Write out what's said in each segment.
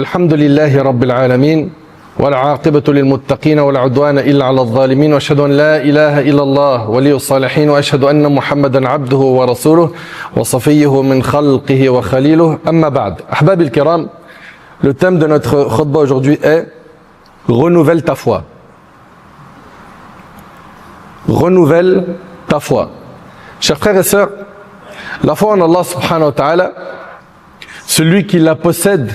الحمد لله رب العالمين والعاقبة للمتقين ولا عدوان إلا على الظالمين وأشهد أن لا إله إلا الله ولي الصالحين وأشهد أن محمدا عبده ورسوله وصفيه من خلقه وخليله أما بعد. أحبابي الكرام, le thème de notre khutbah aujourd'hui est renouvelle ta foi. Renouvelle ta foi. Chers frères et sœurs, la foi en Allah subhanahu wa ta'ala, celui qui la possède,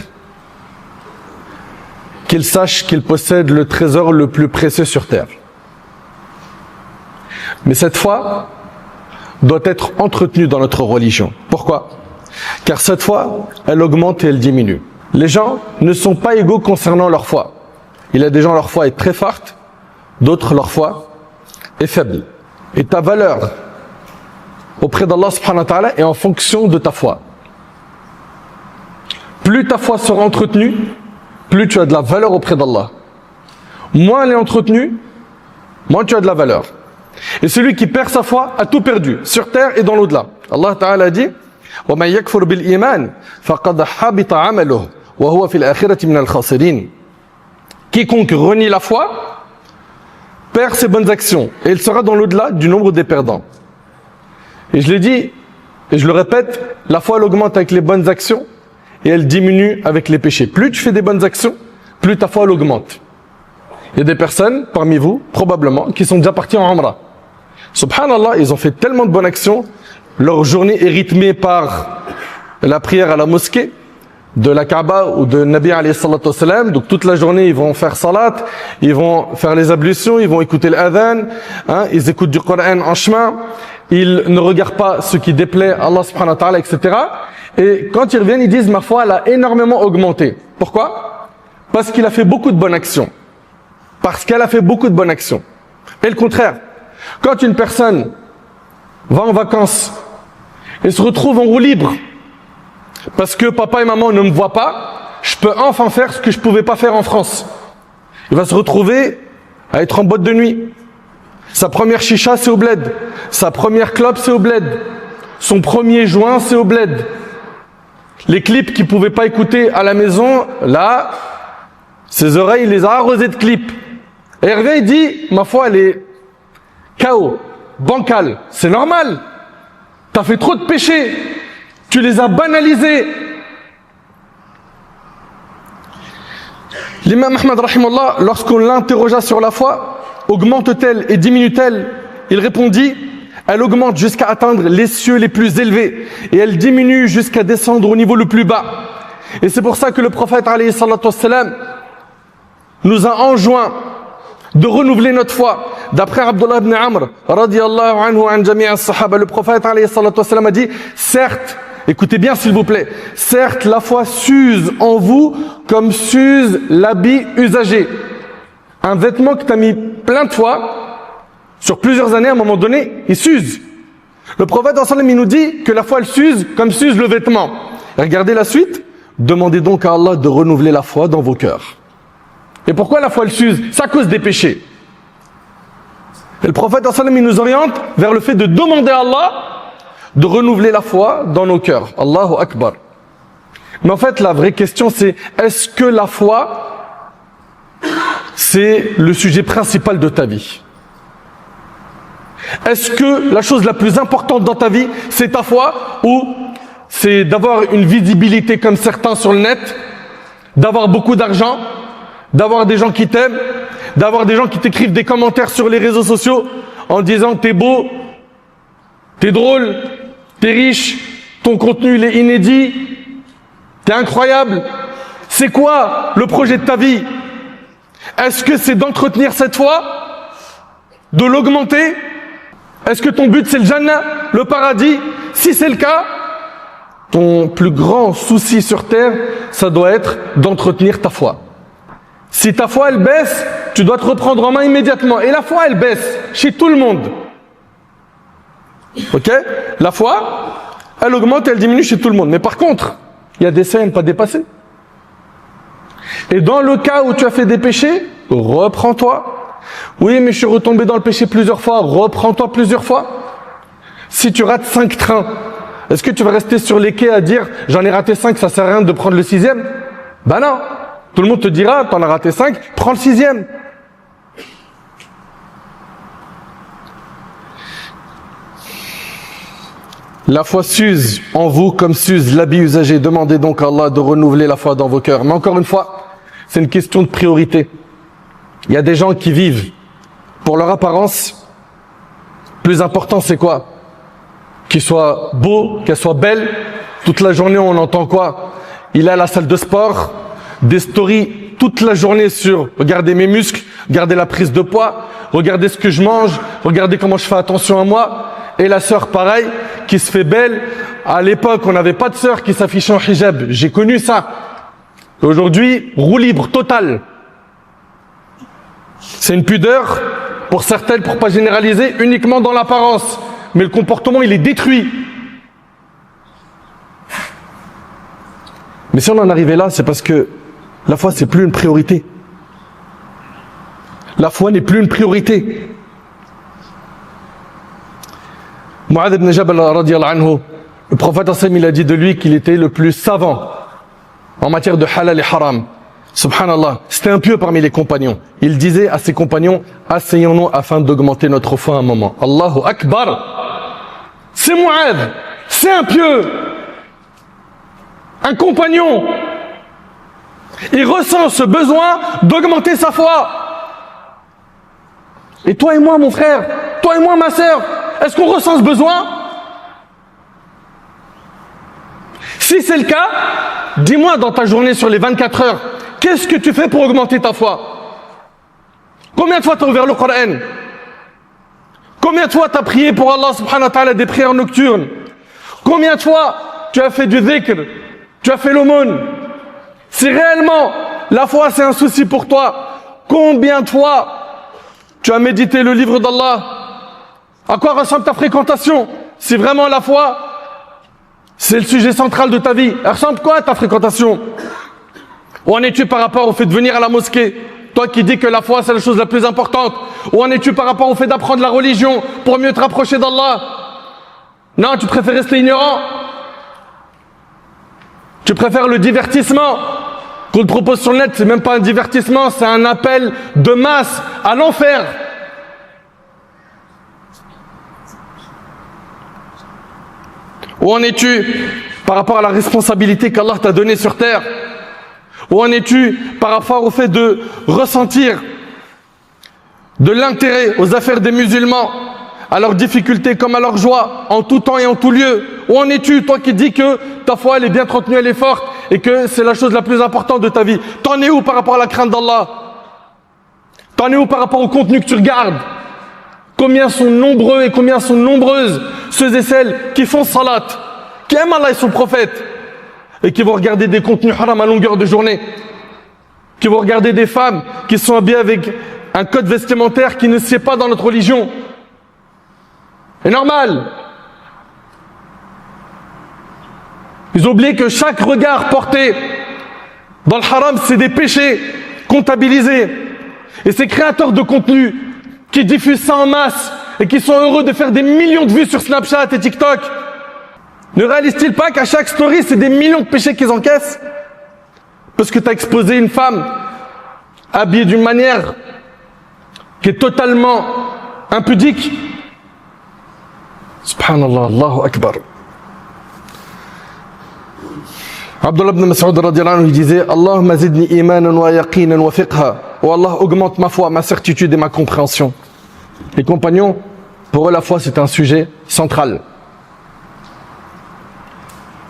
qu'il sache qu'il possède le trésor le plus précieux sur terre. Mais cette foi doit être entretenue dans notre religion. Pourquoi? Car cette foi, elle augmente et elle diminue. Les gens ne sont pas égaux concernant leur foi. Il y a des gens, leur foi est très forte, d'autres, leur foi est faible. Et ta valeur auprès d'Allah subhanahu wa ta'ala est en fonction de ta foi. Plus ta foi sera entretenue, plus tu as de la valeur auprès d'Allah. Moins elle est entretenue, moins tu as de la valeur. Et celui qui perd sa foi a tout perdu, sur terre et dans l'au-delà. Allah Ta'ala a dit وَمَنْ يَكْفُرْ بِالْإِيمَانِ فَقَدْ حَبِطَ عَمَلُهُ وَهُوَ فِي الْآخِرَةِ مِنَ الْخَاسِرِينَ. Quiconque renie la foi perd ses bonnes actions et il sera dans l'au-delà du nombre des perdants. Et je l'ai dit et je le répète, la foi elle augmente avec les bonnes actions et elle diminue avec les péchés. Plus tu fais des bonnes actions, plus ta foi elle augmente. Il y a des personnes parmi vous, probablement, qui sont déjà partis en Umrah. Subhanallah, ils ont fait tellement de bonnes actions, leur journée est rythmée par la prière à la mosquée de la Kaaba ou de Nabi alayhi salatu wassalam. Donc toute la journée ils vont faire salat, ils vont faire les ablutions, ils vont écouter l'adhan, ils écoutent du Coran en chemin, ils ne regardent pas ce qui déplaît à Allah subhanahu wa ta'ala, etc. Et quand ils reviennent, ils disent ma foi elle a énormément augmenté. Pourquoi? Parce qu'il a fait beaucoup de bonnes actions. Parce qu'elle a fait beaucoup de bonnes actions. Et le contraire, quand une personne va en vacances et se retrouve en roue libre, parce que papa et maman ne me voient pas, je peux enfin faire ce que je ne pouvais pas faire en France. Il va se retrouver à être en boîte de nuit. Sa première chicha, c'est au bled. Sa première clope, c'est au bled. Son premier joint, c'est au bled. Les clips qu'il ne pouvait pas écouter à la maison, là, ses oreilles, il les a arrosées de clips. Et Hervé, il dit, ma foi, elle est KO, bancale. C'est normal. Tu as fait trop de péchés. Tu les as banalisés. L'imam Ahmad, rahimallah, lorsqu'on l'interrogea sur la foi, augmente-t-elle et diminue-t-elle? Il répondit, elle augmente jusqu'à atteindre les cieux les plus élevés et elle diminue jusqu'à descendre au niveau le plus bas. Et c'est pour ça que le prophète alayhi salatu wassalam nous a enjoint de renouveler notre foi. D'après Abdullah ibn Amr radiyallahu anhu an jami'a as-sahaba, le prophète alayhi salatu wassalam a dit, certes, écoutez bien s'il vous plaît, certes la foi s'use en vous comme s'use l'habit usagé. Un vêtement que tu as mis plein de fois, sur plusieurs années, à un moment donné, il s'use. Le prophète il nous dit que la foi elle s'use comme s'use le vêtement. Et regardez la suite, demandez donc à Allah de renouveler la foi dans vos cœurs. Et pourquoi la foi elle s'use? C'est à cause des péchés. Et le prophète il nous oriente vers le fait de demander à Allah de renouveler la foi dans nos cœurs. Allahu Akbar. Mais en fait, la vraie question c'est, est-ce que la foi, c'est le sujet principal de ta vie? Est-ce que la chose la plus importante dans ta vie, c'est ta foi, ou c'est d'avoir une visibilité comme certains sur le net, d'avoir beaucoup d'argent, d'avoir des gens qui t'aiment, d'avoir des gens qui t'écrivent des commentaires sur les réseaux sociaux en disant t'es beau, t'es drôle, t'es riche, ton contenu il est inédit, t'es incroyable. C'est quoi le projet de ta vie? Est-ce que c'est d'entretenir cette foi, de l'augmenter? Est-ce que ton but c'est le Jannah, le paradis? Si c'est le cas, ton plus grand souci sur terre, ça doit être d'entretenir ta foi. Si ta foi elle baisse, tu dois te reprendre en main immédiatement. Et la foi elle baisse chez tout le monde. Ok? La foi, elle augmente et elle diminue chez tout le monde. Mais par contre, il y a des seuils à ne pas dépasser. Et dans le cas où tu as fait des péchés, reprends-toi. Oui, mais je suis retombé dans le péché plusieurs fois. Reprends-toi plusieurs fois. Si tu rates 5 trains, est-ce que tu vas rester sur les quais à dire j'en ai raté 5, ça sert à rien de prendre le 6e? Ben non. Tout le monde te dira, t'en as raté 5, prends le 6e. La foi s'use en vous comme s'use l'habit usagé. Demandez donc à Allah de renouveler la foi dans vos cœurs. Mais encore une fois, c'est une question de priorité. Il y a des gens qui vivent pour leur apparence. Plus important, c'est quoi? Qu'ils soient beaux, qu'elles soient belles. Toute la journée, on entend quoi? Il est à la salle de sport, des stories toute la journée sur regardez mes muscles, regardez la prise de poids, regardez ce que je mange, regardez comment je fais attention à moi. Et la sœur, pareil, qui se fait belle. À l'époque, on n'avait pas de sœur qui s'affichait en hijab. J'ai connu ça. Aujourd'hui, roue libre, totale. C'est une pudeur, pour certaines, pour pas généraliser, uniquement dans l'apparence. Mais le comportement, il est détruit. Mais si on en arrivait là, c'est parce que la foi, c'est plus une priorité. La foi n'est plus une priorité. Mu'adh ibn Jabal radiyallahu anhu, le prophète il a dit de lui qu'il était le plus savant en matière de halal et haram. Subhanallah, c'était un pieux parmi les compagnons. Il disait à ses compagnons, asseyons-nous afin d'augmenter notre foi un moment. Allahu Akbar. C'est Mu'adh, c'est un pieux, un compagnon. Il ressent ce besoin d'augmenter sa foi. Et toi et moi, mon frère, toi et moi, ma sœur, est-ce qu'on ressent ce besoin? Si c'est le cas, dis-moi dans ta journée sur les 24 heures, qu'est-ce que tu fais pour augmenter ta foi? Combien de fois tu as ouvert le Coran? Combien de fois tu as prié pour Allah subhanahu wa ta'ala des prières nocturnes? Combien de fois tu as fait du dhikr? Tu as fait l'aumône? Si réellement la foi c'est un souci pour toi, combien de fois tu as médité le livre d'Allah? À quoi ressemble ta fréquentation? Si vraiment la foi, c'est le sujet central de ta vie, elle ressemble quoi à ta fréquentation? Où en es-tu par rapport au fait de venir à la mosquée? Toi qui dis que la foi c'est la chose la plus importante. Où en es-tu par rapport au fait d'apprendre la religion pour mieux te rapprocher d'Allah? Non, tu préfères rester ignorant. Tu préfères le divertissement qu'on te propose sur le net. C'est même pas un divertissement, c'est un appel de masse à l'enfer. Où en es-tu par rapport à la responsabilité qu'Allah t'a donnée sur terre? Où en es-tu par rapport au fait de ressentir de l'intérêt aux affaires des musulmans, à leurs difficultés comme à leurs joies, en tout temps et en tout lieu? Où en es-tu, toi qui dis que ta foi elle est bien entretenue, elle est forte et que c'est la chose la plus importante de ta vie? T'en es où par rapport à la crainte d'Allah? T'en es où par rapport au contenu que tu regardes? Combien sont nombreux et combien sont nombreuses ceux et celles qui font salat, qui aiment Allah et son prophète, et qui vont regarder des contenus haram à longueur de journée, qui vont regarder des femmes qui sont habillées avec un code vestimentaire qui ne sied pas dans notre religion. C'est normal. Ils ont oublié que chaque regard porté dans le haram, c'est des péchés comptabilisés. Et ces créateurs de contenu qui diffusent ça en masse et qui sont heureux de faire des millions de vues sur Snapchat et TikTok, ne réalisent-ils pas qu'à chaque story, c'est des millions de péchés qu'ils encaissent? Parce que tu as exposé une femme habillée d'une manière qui est totalement impudique. Subhanallah, Allahu Akbar. Abdullah ibn Mas'ud radiyallahu anhu, il disait Allahumma zidni imanan wa yaqinan wa fiqha. Oh Allah, augmente ma foi, ma certitude et ma compréhension. Les compagnons, pour eux la foi c'est un sujet central.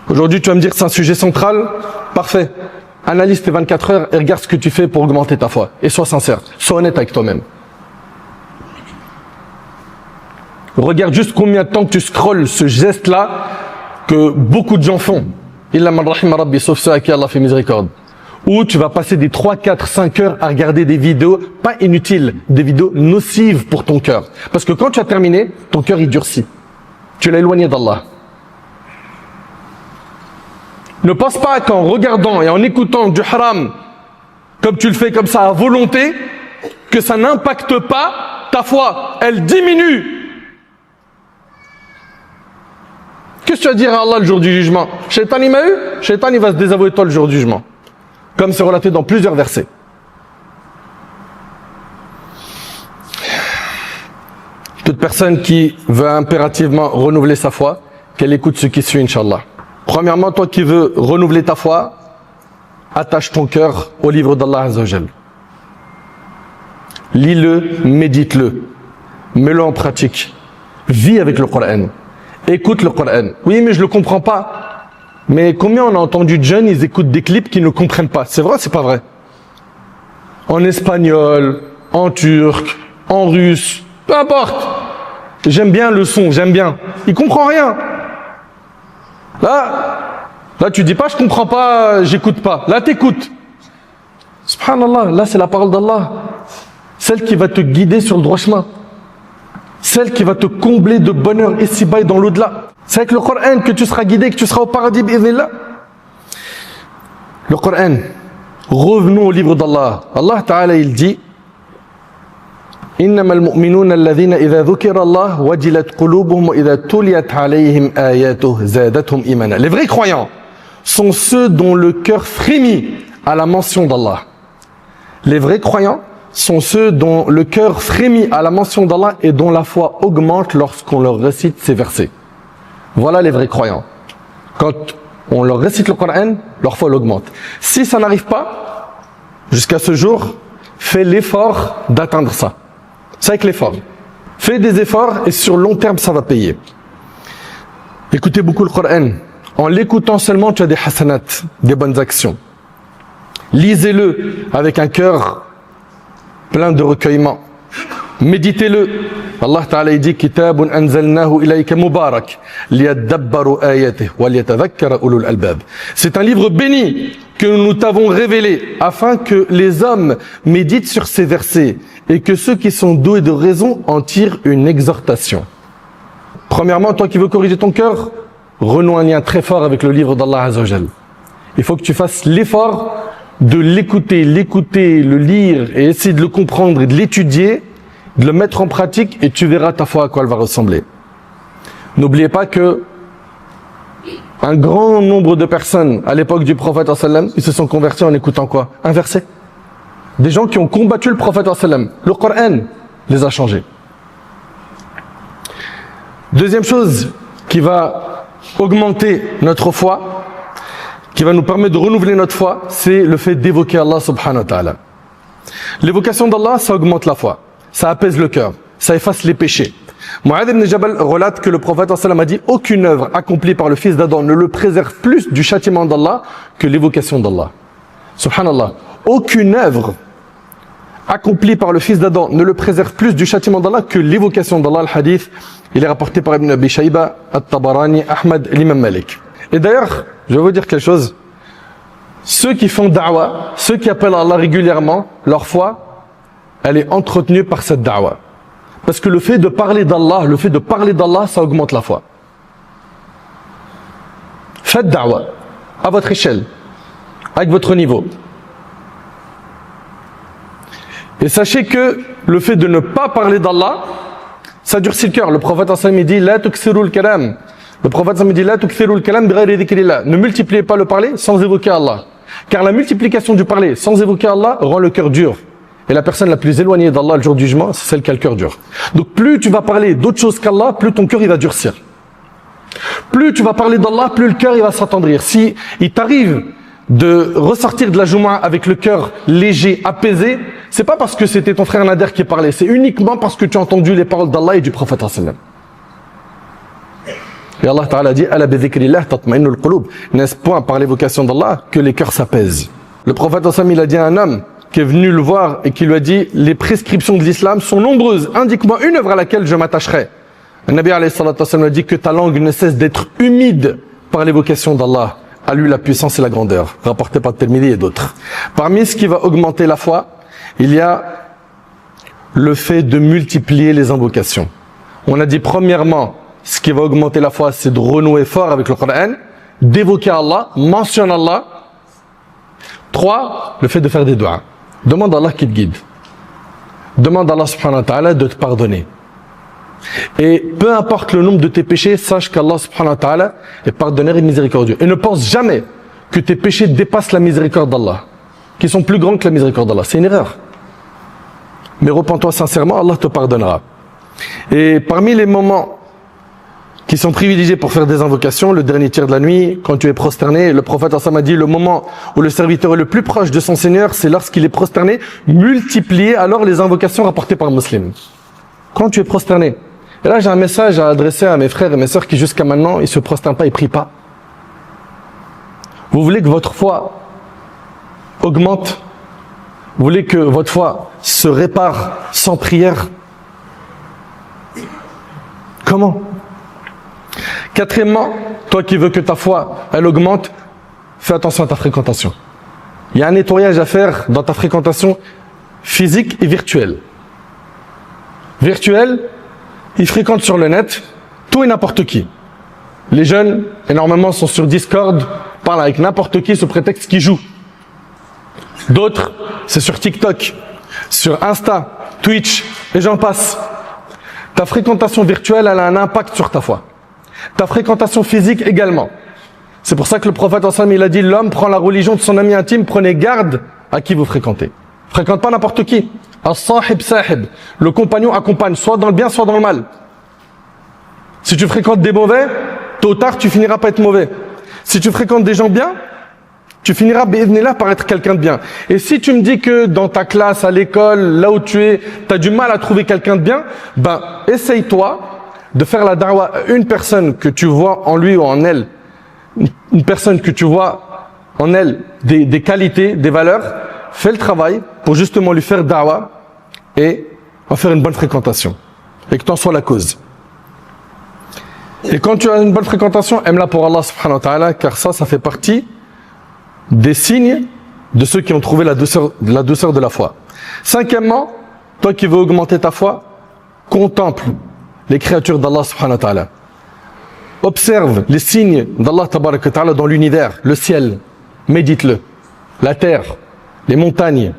Aujourd'hui tu vas me dire que c'est un sujet central, parfait. Analyse tes 24 heures et regarde ce que tu fais pour augmenter ta foi. Et sois sincère, sois honnête avec toi-même. Regarde juste combien de temps que tu scrolles ce geste-là que beaucoup de gens font. Illa man rahima rabbi, sauf ceux à qui Allah fait miséricorde. Où tu vas passer des 3, 4, 5 heures à regarder des vidéos pas inutiles, des vidéos nocives pour ton cœur. Parce que quand tu as terminé, ton cœur il durcit. Tu l'as éloigné d'Allah. Ne pense pas qu'en regardant et en écoutant du haram, comme tu le fais comme ça à volonté, que ça n'impacte pas ta foi. Elle diminue. Qu'est-ce que tu vas dire à Allah le jour du jugement? Shaitan il m'a eu, Shaitan il va se désavouer toi le jour du jugement. comme c'est relaté dans plusieurs versets. Toute personne qui veut impérativement renouveler sa foi, qu'elle écoute ce qui suit, Inch'Allah. Premièrement, toi qui veux renouveler ta foi, attache ton cœur au livre d'Allah Azza wa Jal. Lis-le, médite-le, mets-le en pratique. Vis avec le Coran. Écoute le Coran. Oui, mais je le comprends pas. Mais combien on a entendu de jeunes, ils écoutent des clips qu'ils ne comprennent pas. C'est vrai, c'est pas vrai. En espagnol, en turc, en russe, peu importe. J'aime bien le son, j'aime bien. Il comprend rien. Là, tu dis pas, je comprends pas, j'écoute pas. Là, t'écoutes. Subhanallah, là, c'est la parole d'Allah. Celle qui va te guider sur le droit chemin. Celle qui va te combler de bonheur ici-bas et dans l'au-delà. C'est avec le Coran que tu seras guidé, que tu seras au paradis, bi'idhnillah. Le Coran. Revenons au livre d'Allah. Allah Ta'ala, il dit إنما المؤمنون الذين إذا ذكر الله وجلت قلوبهم وإذا تليت عليهم آياته زادتهم إيمانا. Les vrais croyants sont ceux dont le cœur frémit à la mention d'Allah. Les vrais croyants sont ceux dont le cœur frémit à la mention d'Allah et dont la foi augmente lorsqu'on leur récite ces versets. Voilà les vrais croyants. Quand on leur récite le Coran, leur foi augmente. Si ça n'arrive pas, jusqu'à ce jour, fais l'effort d'atteindre ça. C'est avec l'effort. Fais des efforts et sur long terme, ça va payer. Écoutez beaucoup le Coran. En l'écoutant seulement, tu as des hasanat, des bonnes actions. Lisez-le avec un cœur plein de recueillement. Méditez-le. Allah Ta'ala dit Kitabun anzalnahu ilayka mubarak liyadabbaru ayatihi wa liyatadhakkara ulul albab. C'est un livre béni que nous t'avons révélé afin que les hommes méditent sur ces versets et que ceux qui sont doués de raison en tirent une exhortation. Premièrement, toi qui veux corriger ton cœur, renoue un lien très fort avec le livre d'Allah Azza wa Jal. Il faut que tu fasses l'effort de l'écouter, le lire et essayer de le comprendre et de l'étudier, de le mettre en pratique et tu verras ta foi à quoi elle va ressembler. N'oubliez pas que un grand nombre de personnes à l'époque du prophète sallam, ils se sont convertis en écoutant quoi? Un verset. Des gens qui ont combattu le prophète sallam. Le Coran les a changés. Deuxième chose qui va augmenter notre foi, qui va nous permettre de renouveler notre foi, c'est le fait d'évoquer Allah subhanahu wa ta'ala. L'évocation d'Allah, ça augmente la foi, ça apaise le cœur, ça efface les péchés. Mu'adh ibn Jabal relate que le prophète sallam a dit « Aucune œuvre accomplie par le fils d'Adam ne le préserve plus du châtiment d'Allah que l'évocation d'Allah. » Subhanallah. Aucune œuvre accomplie par le fils d'Adam ne le préserve plus du châtiment d'Allah que l'évocation d'Allah. Le hadith, il est rapporté par Ibn Abi Shayba, At-Tabarani, Ahmad, l'imam Malik. Et d'ailleurs, je vais vous dire quelque chose. Ceux qui font da'wa, ceux qui appellent Allah régulièrement, leur foi, elle est entretenue par cette da'wa. Parce que le fait de parler d'Allah, ça augmente la foi. Faites da'wa, à votre échelle, avec votre niveau. Et sachez que le fait de ne pas parler d'Allah, ça durcit le cœur. Le prophète sallallahu alayhi wa sallam dit « La tuksiru al-kalam ». Le prophète sallallahu alayhi wa sallam dit « La tuksiru al-kalam bi ghayri dhikrillah ». Ne multipliez pas le parler sans évoquer Allah. Car la multiplication du parler sans évoquer Allah rend le cœur dur. Et la personne la plus éloignée d'Allah le jour du jugement, c'est celle qui a le cœur dur. Donc plus tu vas parler d'autre chose qu'Allah, plus ton cœur il va durcir. Plus tu vas parler d'Allah, plus le cœur il va s'attendrir. Si il t'arrive de ressortir de la Jumu'ah avec le cœur léger, apaisé, c'est pas parce que c'était ton frère Nader qui parlait, c'est uniquement parce que tu as entendu les paroles d'Allah et du prophète sallam. Et Allah Ta'ala dit Ala bi dhikrillah tatma'innul qulub. N'est-ce point par l'évocation d'Allah que les cœurs s'apaisent? Le prophète sallam il a dit à un homme qui est venu le voir et qui lui a dit les prescriptions de l'islam sont nombreuses, indique-moi une œuvre à laquelle je m'attacherai. Le Nabi alayhi salatu wa sallam a dit que ta langue ne cesse d'être humide par l'évocation d'Allah. À lui la puissance et la grandeur, rapporté par Tirmidhi et d'autres. Parmi ce qui va augmenter la foi, il y a le fait de multiplier les invocations. On a dit premièrement, ce qui va augmenter la foi, c'est de renouer fort avec le Coran, d'évoquer Allah, mentionner Allah. 3, le fait de faire des du'as. Demande à Allah qu'il te guide. Demande à Allah subhanahu wa ta'ala de te pardonner. Et peu importe le nombre de tes péchés, sache qu'Allah subhanahu wa ta'ala est pardonneur et miséricordieux. Et ne pense jamais que tes péchés dépassent la miséricorde d'Allah. qui sont plus grands que la miséricorde d'Allah. C'est une erreur. Mais repens-toi sincèrement, Allah te pardonnera. Et parmi les moments qui sont privilégiés pour faire des invocations, le dernier tiers de la nuit, quand tu es prosterné, le prophète a dit, le moment où le serviteur est le plus proche de son Seigneur, c'est lorsqu'il est prosterné, multipliez alors les invocations rapportées par le musulman. Quand tu es prosterné. Et là, j'ai un message à adresser à mes frères et mes sœurs qui jusqu'à maintenant, ils se prosternent pas, ils prient pas. Vous voulez que votre foi augmente? Vous voulez que votre foi se répare sans prière? Comment? Quatrièmement, toi qui veux que ta foi, elle augmente, fais attention à ta fréquentation. Il y a un nettoyage à faire dans ta fréquentation physique et virtuelle. Virtuelle, ils fréquentent sur le net tout et n'importe qui. Les jeunes, énormément, sont sur Discord, parlent avec n'importe qui sous prétexte qu'ils jouent. D'autres, c'est sur TikTok, sur Insta, Twitch, et j'en passe. Ta fréquentation virtuelle, elle a un impact sur ta foi. Ta fréquentation physique également. C'est pour ça que le prophète il a dit, l'homme prend la religion de son ami intime, prenez garde à qui vous fréquentez. Fréquente pas n'importe qui. As-sahib sahib. Le compagnon accompagne, soit dans le bien, soit dans le mal. Si tu fréquentes des mauvais, tôt ou tard, tu finiras par être mauvais. Si tu fréquentes des gens bien, tu finiras par être quelqu'un de bien. Et si tu me dis que dans ta classe, à l'école, là où tu es, tu as du mal à trouver quelqu'un de bien, ben, essaye-toi de faire la da'wa à une personne que tu vois en lui ou en elle, une personne que tu vois en elle des qualités, des valeurs, fais le travail pour justement lui faire da'wa et en faire une bonne fréquentation. Et que tu en sois la cause. Et quand tu as une bonne fréquentation, aime-la pour Allah subhanahu wa ta'ala, car ça fait partie des signes de ceux qui ont trouvé la douceur de la foi. Cinquièmement, toi qui veux augmenter ta foi, contemple les créatures d'Allah subhanahu wa ta'ala. Observe les signes d'Allah tabarak wa ta'ala dans l'univers, le ciel, médite-le, la terre, les montagnes,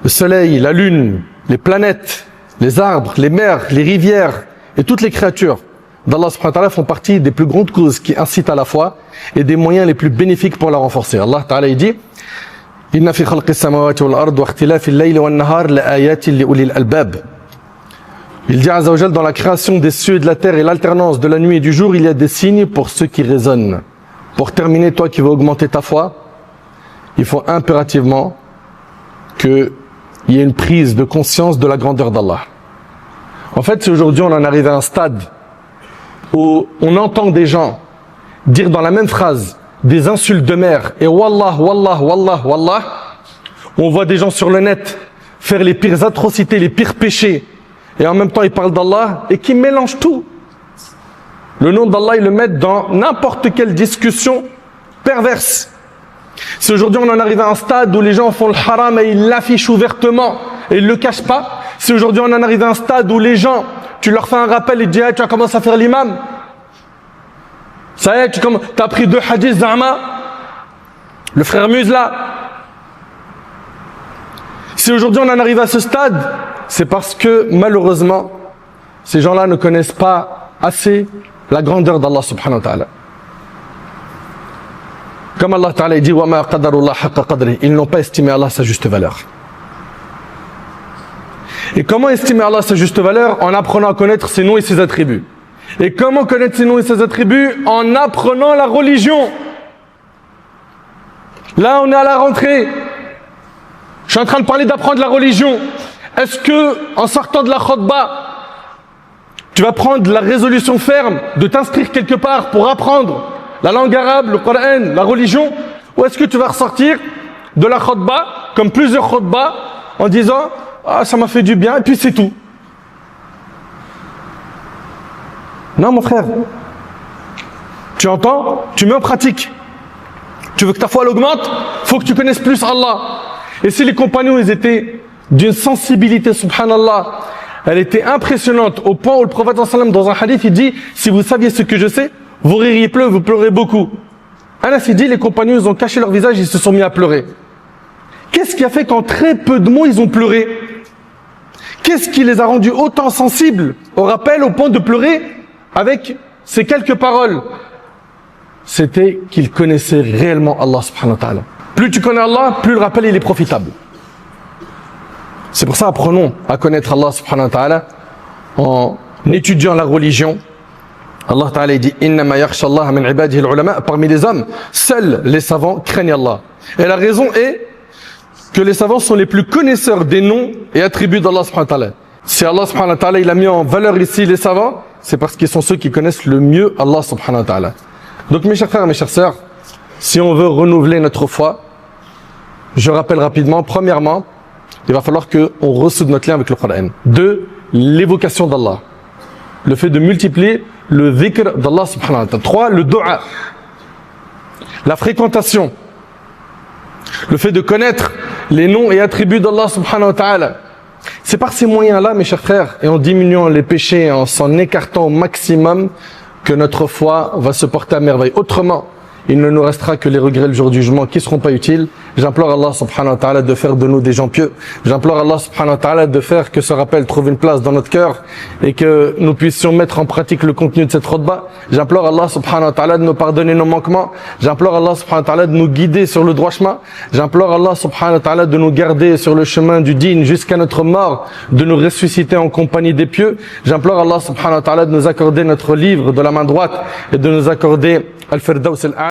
le soleil, la lune, les planètes, les arbres, les mers, les rivières et toutes les créatures d'Allah subhanahu wa ta'ala font partie des plus grandes causes qui incitent à la foi et des moyens les plus bénéfiques pour la renforcer. Allah ta'ala il dit Inna fi khalqis samawati wal ard wa ikhtilafil layli wan nahar la ayatin li ulil albab. Il dit Azza wa Jal, dans la création des cieux et de la terre et l'alternance de la nuit et du jour, il y a des signes pour ceux qui raisonnent. Pour terminer, toi qui veux augmenter ta foi, il faut impérativement qu'il y ait une prise de conscience de la grandeur d'Allah. En fait, si aujourd'hui on en arrive à un stade où on entend des gens dire dans la même phrase des insultes de mère et Wallah, Wallah, Wallah, Wallah, on voit des gens sur le net faire les pires atrocités, les pires péchés, et en même temps ils parlent d'Allah et qui mélangent tout. Le nom d'Allah, ils le mettent dans n'importe quelle discussion perverse. Si aujourd'hui on en arrive à un stade où les gens font le haram et ils l'affichent ouvertement et ils ne le cachent pas, si aujourd'hui on en arrive à un stade où les gens, tu leur fais un rappel et tu dis hey, tu as commencé à faire l'imam, ça y est, tu as pris 2 hadiths Zahma, le frère Muse là. Si aujourd'hui on en arrive à ce stade, c'est parce que malheureusement ces gens-là ne connaissent pas assez la grandeur d'Allah subhanahu wa ta'ala. Comme Allah ta'ala dit wa ma qadarullah haqqa qadri, ils n'ont pas estimé Allah sa juste valeur. Et comment estimer Allah sa juste valeur? En apprenant à connaître ses noms et ses attributs. Et comment connaître ses noms et ses attributs? En apprenant la religion. Là on est à la rentrée. Je suis en train de parler d'apprendre la religion. Est-ce que en sortant de la khutbah, tu vas prendre la résolution ferme de t'inscrire quelque part pour apprendre la langue arabe, le Coran, la religion? Ou est-ce que tu vas ressortir de la khutbah, comme plusieurs khutbahs, en disant « Ah, ça m'a fait du bien, et puis c'est tout ». Non, mon frère. Tu entends? Tu mets en pratique. Tu veux que ta foi augmente? Il faut que tu connaisses plus Allah. Et si les compagnons, ils étaient d'une sensibilité, subhanallah, elle était impressionnante, au point où le prophète dans un hadith, il dit « Si vous saviez ce que je sais, vous ririez peu, vous pleurez beaucoup. » Anas, il dit, les compagnons, ils ont caché leur visage, ils se sont mis à pleurer. Qu'est-ce qui a fait qu'en très peu de mots, ils ont pleuré? Qu'est-ce qui les a rendus autant sensibles au rappel, au point de pleurer avec ces quelques paroles? C'était qu'ils connaissaient réellement Allah subhanahu wa ta'ala. Plus tu connais Allah, plus le rappel il est profitable. C'est pour ça, apprenons à connaître Allah subhanahu wa ta'ala en étudiant la religion. Allah ta'ala dit innama yakhsha Allah min ibadihi al-ulama. Parmi les hommes, seuls les savants craignent Allah. Et la raison est que les savants sont les plus connaisseurs des noms et attributs d'Allah subhanahu wa ta'ala. Si Allah subhanahu wa ta'ala il a mis en valeur ici les savants, c'est parce qu'ils sont ceux qui connaissent le mieux Allah subhanahu wa ta'ala. Donc mes chers frères et mes chères sœurs, si on veut renouveler notre foi, je rappelle rapidement, premièrement, il va falloir qu'on ressoude notre lien avec le Coran. 2, l'évocation d'Allah. Le fait de multiplier le dhikr d'Allah subhanahu wa ta'ala. 3, le dua. La fréquentation. Le fait de connaître les noms et attributs d'Allah subhanahu wa ta'ala. C'est par ces moyens-là, mes chers frères, et en diminuant les péchés, en s'en écartant au maximum, que notre foi va se porter à merveille. Autrement, il ne nous restera que les regrets le jour du jugement qui ne seront pas utiles. J'implore Allah subhanahu wa ta'ala de faire de nous des gens pieux. J'implore Allah subhanahu wa ta'ala de faire que ce rappel trouve une place dans notre cœur et que nous puissions mettre en pratique le contenu de cette khutbah. J'implore Allah subhanahu wa ta'ala de nous pardonner nos manquements. J'implore Allah subhanahu wa ta'ala de nous guider sur le droit chemin. J'implore Allah subhanahu wa ta'ala de nous garder sur le chemin du dîn jusqu'à notre mort, de nous ressusciter en compagnie des pieux. J'implore Allah subhanahu wa ta'ala de nous accorder notre livre de la main droite et de nous accorder Al-Firdaus al-A'la.